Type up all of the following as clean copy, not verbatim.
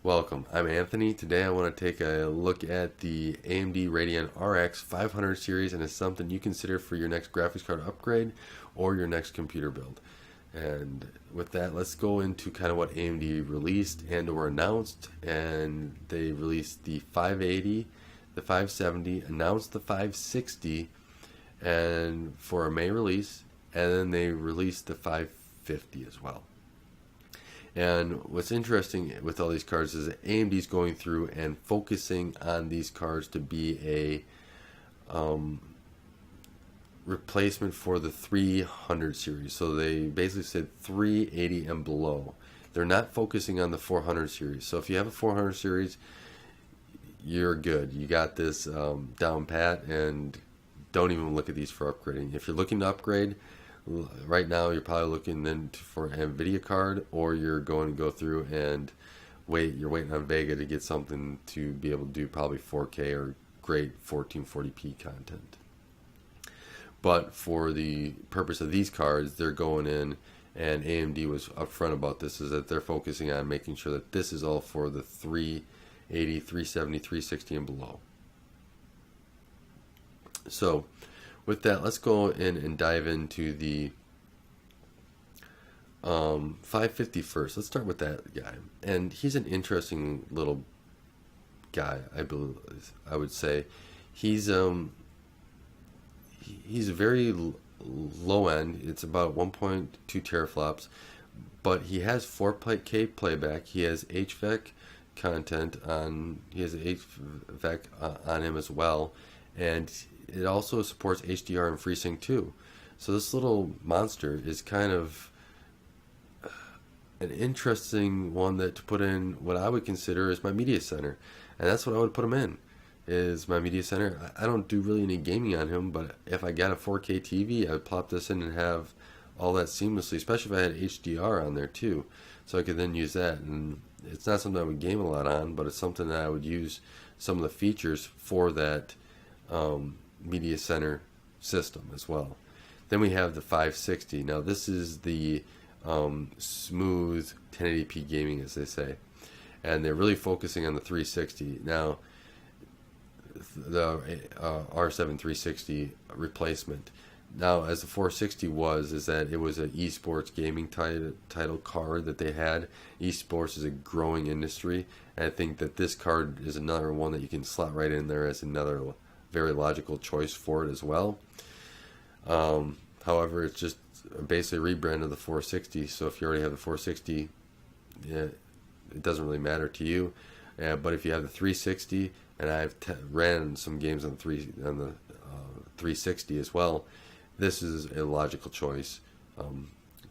Welcome, I'm Anthony. Today I want to take a look at the AMD Radeon RX 500 series, and it's something you consider for your next graphics card upgrade or your next computer build. And with that, let's go into kind of what AMD released and or announced. And they released the 580, the 570, announced the 560 and for a May release, and then they released the 550 as well. And what's interesting with all these cards is that AMD's going through and focusing on these cards to be a replacement for the 300 series. So they basically said 380 and below. They're not focusing on the 400 series. So if you have a 400 series, you're good. You got this down pat, and don't even look at these for upgrading. If you're looking to upgrade, right now you're probably looking then for an NVIDIA card, or you're going to go through and you're waiting on Vega to get something to be able to do probably 4K or great 1440p content. But for the purpose of these cards, they're going in, and AMD was upfront about this, is that they're focusing on making sure that this is all for the 380, 370, 360 and below. So with that, let's go in and dive into the 550 first. Let's start with that guy. And he's an interesting little guy, I would say. He's very low end. It's about 1.2 teraflops, but he has 4K playback. He has HVAC content on. He has HVAC on him as well, and it also supports HDR and FreeSync too. So this little monster is kind of an interesting one that to put in what I would consider is my media center, and that's what I would put him in, is my media center. I don't do really any gaming on him, but if I got a 4K TV, I would plop this in and have all that seamlessly, especially if I had HDR on there too, so I could then use that. And it's not something I would game a lot on, but it's something that I would use some of the features for that media center system as well. Then we have the 560. Now this is the smooth 1080p gaming, as they say, and they're really focusing on the 360. Now the R7 360 replacement. Now, as the 460 is that it was an esports gaming title card that they had. Esports is a growing industry, and I think that this card is another one that you can slot right in there as another very logical choice for it as well. However, it's just basically a rebrand of the 460. So if you already have the 460, yeah, it doesn't really matter to you. But if you have the 360, and I've ran some games on the 360 as well, this is a logical choice.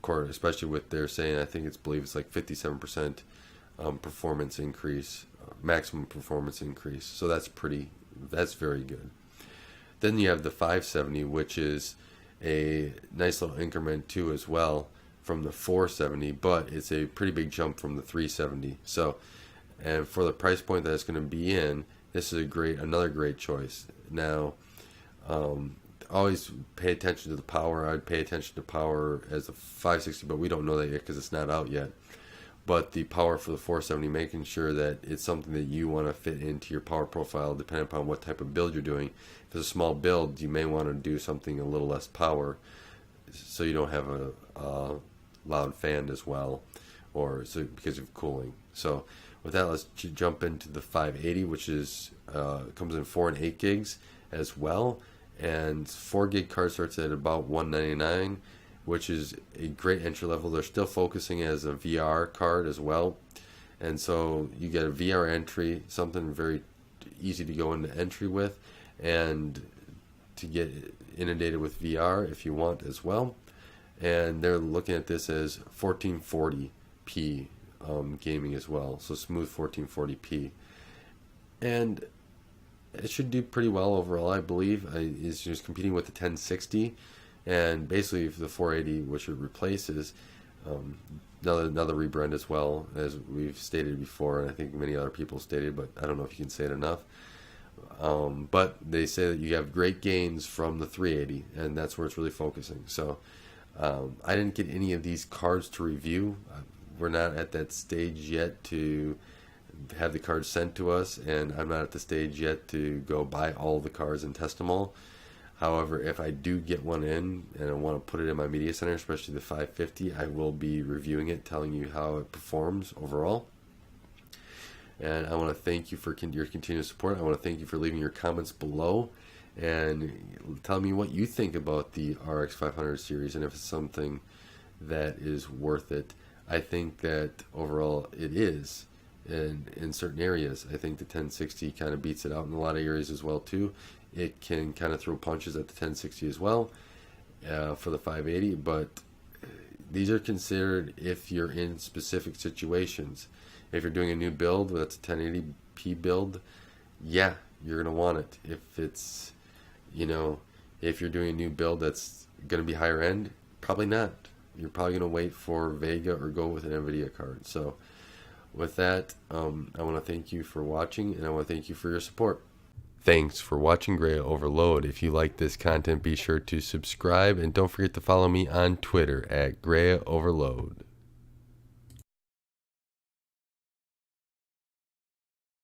Especially with they're saying, I believe it's like 57% performance increase, maximum performance increase. So that's very good. Then you have the 570, which is a nice little increment too as well from the 470, but it's a pretty big jump from the 370. So, and for the price point that it's going to be in, this is another great choice. Now, always pay attention to the power. I'd pay attention to power as a 560, but we don't know that yet because it's not out yet. But the power for the 470, making sure that it's something that you want to fit into your power profile depending upon what type of build you're doing. If it's a small build, you may want to do something a little less power so you don't have a loud fan as well, or so because of cooling. So with that, let's jump into the 580, which is comes in 4 and 8 gigs as well, and 4 gig card starts at about $199, which is a great entry level. They're still focusing as a VR card as well, and so you get a VR entry, something very easy to go into entry with, and to get inundated with VR if you want as well. And they're looking at this as 1440p gaming as well, so smooth 1440p, and it should do pretty well overall. I believe it's just competing with the 1060, and basically the 480, which it replaces, another rebrand as well, as we've stated before, and I think many other people stated, but I don't know if you can say it enough. But they say that you have great gains from the 380, and that's where it's really focusing. So I didn't get any of these cards to review. We're not at that stage yet to have the cards sent to us, and I'm not at the stage yet to go buy all the cards and test them all. However, if I do get one in and I want to put it in my media center, especially the 550, I will be reviewing it, telling you how it performs overall. And I want to thank you for your continued support. I want to thank you for leaving your comments below and tell me what you think about the RX 500 series and if it's something that is worth it. I think that overall it is in certain areas. I think the 1060 kind of beats it out in a lot of areas as well too. It can kind of throw punches at the 1060 as well for the 580, but these are considered if you're in specific situations. If you're doing a new build that's a 1080p build, yeah, you're going to want it. If it's, if you're doing a new build that's going to be higher end, probably not. You're probably going to wait for Vega or go with an NVIDIA card. So with that, I want to thank you for watching, and I want to thank you for your support. Thanks for watching Gray Overload. If you like this content, be sure to subscribe, and don't forget to follow me on Twitter at Gray Overload.